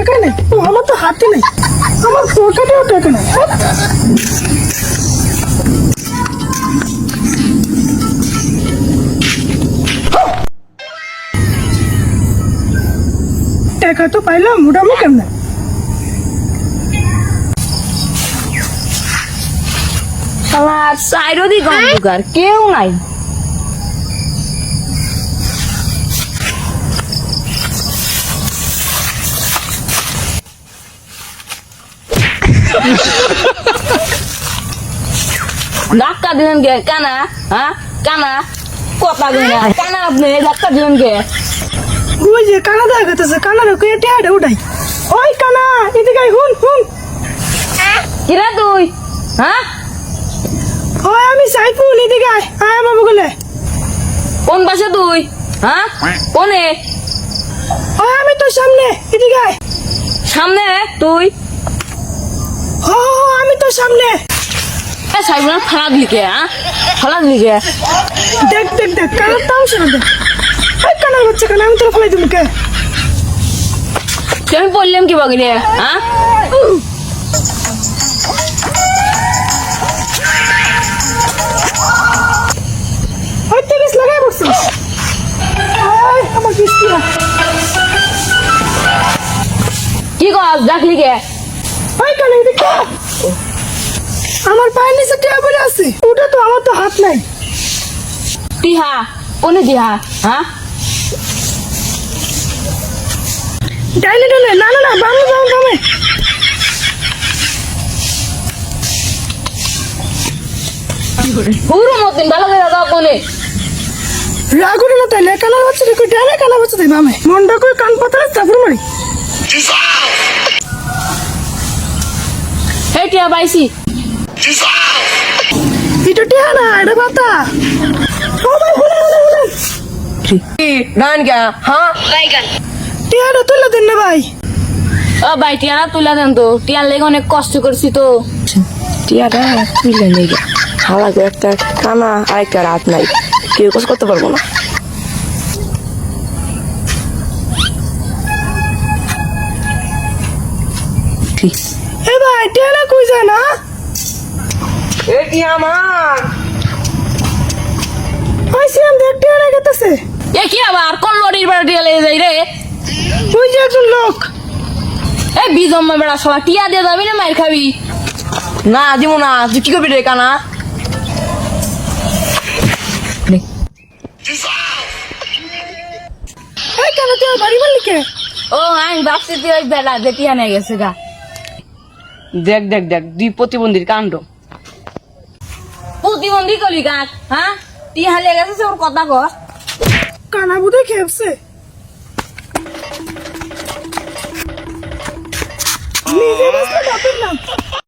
টাকা নেই, আমার তো হাতে নেই, আমার পকেটেও টাকা নেই। টাকা তো পাইলাম, মোটামুটি কেমন আমার সাইরোদি গন্ধকার কেউ নাই। ধাক্কা দিলেন কে কানা? হ্যাঁ কানা কথা দিন কানা, আপনি ধাক্কা দিলেন কে? ওই যে কানা দেখা গেছে, কানার টেয়ারে উঠাই। ওই কানা এদিকে আয়, হুন হুন। কিরা তুই? হ্যাঁ ওই আমি সাইফুল, এদিকে আয়, আয় বাবু গেলে। কোন পাশে তুই? হ্যাঁ কোনে? ওই আমি তোর সামনে, এদিকে আয়। সামনে তুই? হ হ, আমি তোর সামনে। সাইবুল ফালা দিলি কে? হ্যাঁ ফালা দিলি কে? দেখ দেখ দেখ, কানার তামসা দেখ। ওই কানার বাচ্চা কানা, আমি তোর ফেলাই দিবি কে? আমি বললাম কি বাগিলে? হ্যাঁ ওই তিরিশ লাগাই বসছিস। ওই আমার কিস্তিয়া। কি কস ডাকলি কে? ওই কানা এদিকে আয়। আমার পায়ের নিচে টেবিল আছে, ওটা তো আমার তো হাত নাই। টিহা কোনে দিহা? হ্যাঁ ডাইলে ডাইলে, না না না, বামে বামে বামে। পুরো মতন ভালো করে দাও কোনে? রাগুরে না তাইলে কানার বাচ্চা দেখো, ডাইলে কানার বাচ্চা দেয় বামে। মনটা করে কান পাতালে তারপর মারি। এই টিয়া পাইছি। এটা টিয়া না, এটা পাতা। ও ভাই বলে বলে বলে, গান কে? হ্যাঁ টিয়াটা তুলে দেন না ভাই। ও ভাই টিয়ারা তুলে দেন তো, টিয়ার লেগে অনেক কষ্ট করছি তো। টিয়াটা তুলে নেই, হালাকে একটা কানা আর একটা রাত নাই, কেউ কিছু করতে পারবো না। এ ভাই টিয়াটা কই যায় না? এটি আমার ওই সিয়াম দেখ টিয়াটা গেতেছে। এ কি আবার কোন লরির বাড়ি টিয়া লেগে যাই রে? ওই যে একজন লোক। এই বিজম্মা বেড়া সবা টিয়া দিয়ে যাবি না মাইর খাবি? না দিব না, তুই কি করবি রে কানা? এই কেন তুই বাড়ি বললি কে? ও আমি ভাবছি তুই ওই বেড়া যে টিয়া নিয়ে গেছে গা। দেখ দেখ দেখ, দুই প্রতিবন্ধীর কাণ্ড। প্রতিবন্ধী কলি গাছ, হ্যাঁ টিয়া লেগে গেছে ওর কথা কর। কানা বুধে খেপছে। নিজে বসলে বাপের নাম।